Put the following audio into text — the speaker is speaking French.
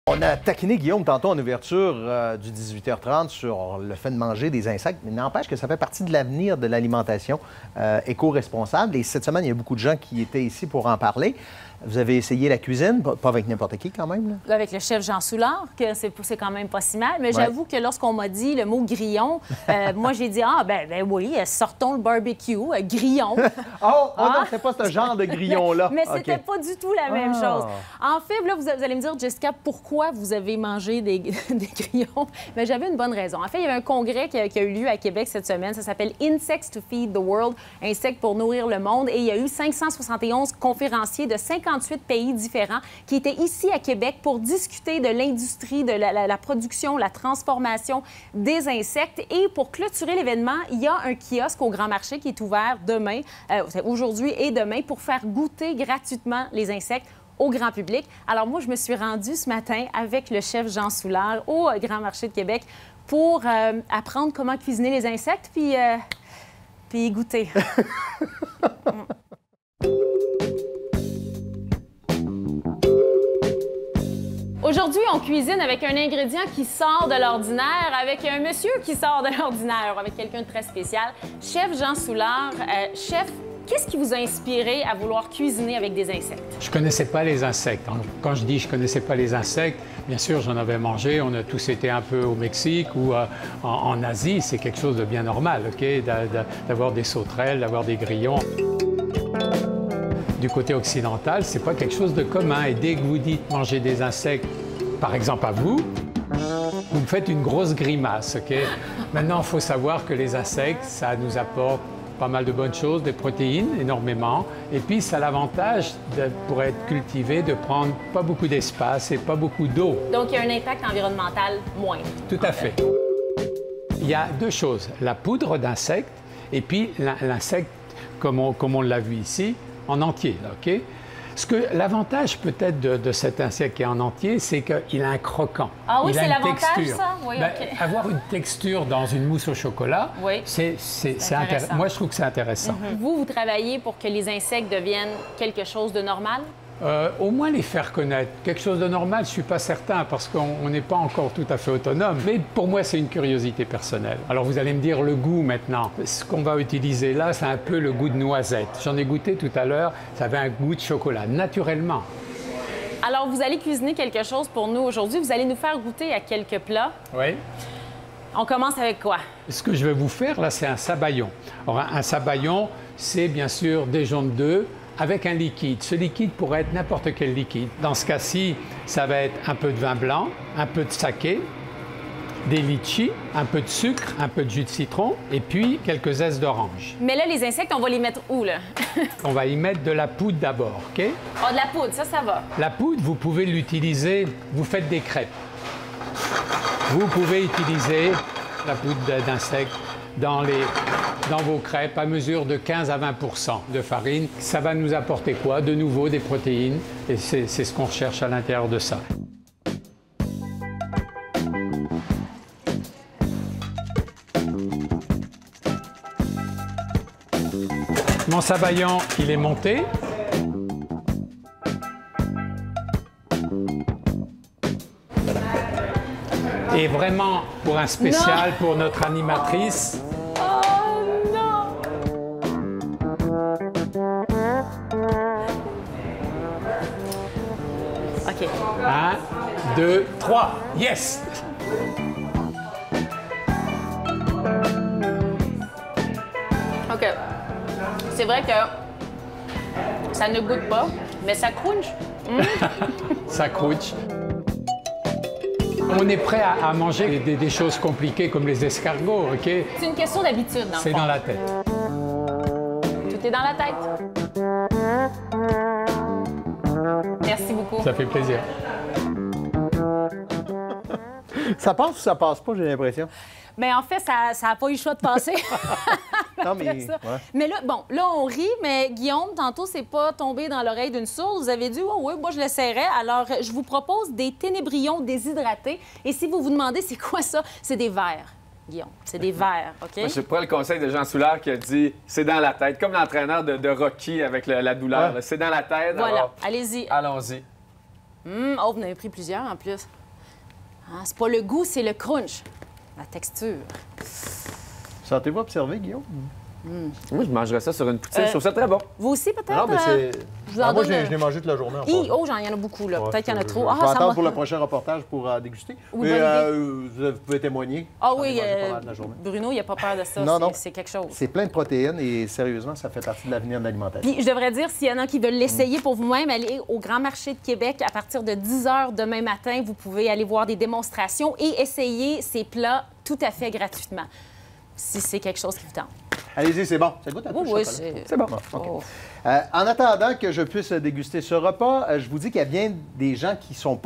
On a taquiné Guillaume tantôt en ouverture du 18h30 sur le fait de manger des insectes, mais n'empêche que ça fait partie de l'avenir de l'alimentation éco-responsable. Et cette semaine, il y a beaucoup de gens qui étaient ici pour en parler. Vous avez essayé la cuisine, pas avec n'importe qui quand même. Là. Avec le chef Jean Soulard, que c'est quand même pas si mal. Mais j'avoue que lorsqu'on m'a dit le mot grillon, moi j'ai dit ben oui, sortons le barbecue, grillon. Non, c'est pas ce genre de grillon-là. Mais c'était pas du tout la même chose. En fait, là, vous allez me dire, Jessica, pourquoi vous avez mangé des grillons? Mais j'avais une bonne raison. En fait, il y avait un congrès qui a eu lieu à Québec cette semaine. Ça s'appelle Insects to Feed the World, Insectes pour nourrir le monde. Et il y a eu 571 conférenciers de 58 pays différents qui étaient ici à Québec pour discuter de l'industrie, de la production, la transformation des insectes. Et pour clôturer l'événement, il y a un kiosque au Grand Marché qui est ouvert demain, aujourd'hui et demain, pour faire goûter gratuitement les insectes au grand public. Alors moi, je me suis rendue ce matin avec le chef Jean Soulard au Grand Marché de Québec pour apprendre comment cuisiner les insectes puis goûter. Aujourd'hui, on cuisine avec un ingrédient qui sort de l'ordinaire, avec un monsieur qui sort de l'ordinaire, avec quelqu'un de très spécial. Chef Jean Soulard, chef, qu'est-ce qui vous a inspiré à vouloir cuisiner avec des insectes? Je ne connaissais pas les insectes. Quand je dis je ne connaissais pas les insectes, bien sûr, j'en avais mangé. On a tous été un peu au Mexique ou en Asie. C'est quelque chose de bien normal, OK? D'avoir des sauterelles, d'avoir des grillons. Du côté occidental, c'est pas quelque chose de commun. Et dès que vous dites manger des insectes, par exemple à vous, vous me faites une grosse grimace, OK? Maintenant, il faut savoir que les insectes, ça nous apporte pas mal de bonnes choses, des protéines, énormément. Et puis, ça a l'avantage, pour être cultivé, de prendre pas beaucoup d'espace et pas beaucoup d'eau. Donc, il y a un impact environnemental moindre. Tout à fait. Il y a deux choses, la poudre d'insectes et puis l'insecte, comme on l'a vu ici, en entier, OK? L'avantage peut-être de cet insecte qui est en entier, c'est qu'il a un croquant. Ah oui, c'est l'avantage, ça? Oui, OK. Avoir une texture dans une mousse au chocolat, oui. c'est intéressant. Moi, je trouve que c'est intéressant. Vous travaillez pour que les insectes deviennent quelque chose de normal? Au moins les faire connaître. Quelque chose de normal, je ne suis pas certain parce qu'on n'est pas encore tout à fait autonome. Mais pour moi, c'est une curiosité personnelle. Alors vous allez me dire le goût maintenant. Ce qu'on va utiliser là, c'est un peu le goût de noisette. J'en ai goûté tout à l'heure, ça avait un goût de chocolat, naturellement. Alors vous allez cuisiner quelque chose pour nous aujourd'hui. Vous allez nous faire goûter à quelques plats. Oui. On commence avec quoi? Ce que je vais vous faire là, c'est un sabayon. Alors un sabayon, c'est bien sûr des jaunes d'œufs, avec un liquide. Ce liquide pourrait être n'importe quel liquide. Dans ce cas-ci, ça va être un peu de vin blanc, un peu de saké, des litchis, un peu de sucre, un peu de jus de citron et puis quelques zestes d'orange. Mais là, les insectes, on va les mettre où, là? On va y mettre de la poudre d'abord, OK? Oh, de la poudre, ça va. La poudre, vous pouvez l'utiliser, vous faites des crêpes. Vous pouvez utiliser la poudre d'insectes dans vos crêpes à mesure de 15 à 20 % de farine. Ça va nous apporter quoi? De nouveau, des protéines. Et c'est ce qu'on recherche à l'intérieur de ça. Mon sabayon, il est monté. Et vraiment, pour un spécial, pour notre animatrice. Oh non! OK. 1, 2, 3. Yes! OK. C'est vrai que ça ne goûte pas, mais ça crunch. Ça crunch. On est prêt à manger des choses compliquées comme les escargots, OK? C'est une question d'habitude, dans le fond. C'est dans la tête. Tout est dans la tête. Merci beaucoup. Ça fait plaisir. Ça passe ou ça passe pas, j'ai l'impression? Mais en fait, ça n'a pas eu le choix de passer. Non, mais... Ouais. Mais là, bon, là, on rit, mais Guillaume, tantôt, c'est pas tombé dans l'oreille d'une sourde. Vous avez dit, oh, oui, moi, je l'essaierai. Alors, je vous propose des ténébrions déshydratés. Et si vous vous demandez, c'est quoi ça? C'est des vers, Guillaume. C'est des vers, OK? Moi, je prends le conseil de Jean Soulard qui a dit « c'est dans la tête », comme l'entraîneur de Rocky avec la douleur. C'est dans la tête. Voilà, alors, allez-y. Allons-y. Oh, vous en avez pris plusieurs en plus. Ah, c'est pas le goût, c'est le crunch. La texture. Sentez-vous observé, Guillaume? Oui, je mangerais ça sur une poutine. Je trouve ça très bon. Vous aussi, peut-être? Non, mais c'est... je vous en moi, donne, je l'ai mangé toute la journée. En Oh, passant. il y en a beaucoup, là. Ouais, Peut-être qu'il y en a trop. Je vais ça attendre va. pour le prochain reportage pour déguster. Oui, Mais bonne vous pouvez témoigner. Ah J'en ai oui, mangé pas mal de la journée. Bruno, il n'a pas peur de ça. Non, non. C'est quelque chose. C'est plein de protéines et sérieusement, ça fait partie de l'avenir de l'alimentation. Puis, je devrais dire, s'il y en a qui veulent l'essayer pour vous-même, allez au Grand Marché de Québec à partir de 10 h demain matin. Vous pouvez aller voir des démonstrations et essayer ces plats tout à fait gratuitement, si c'est quelque chose qui vous tente. Allez-y, c'est bon. Ça goûte un peu Oui, le oui, chocolat. c'est bon. OK. Oh. En attendant que je puisse déguster ce repas, je vous dis qu'il y a bien des gens qui sont pas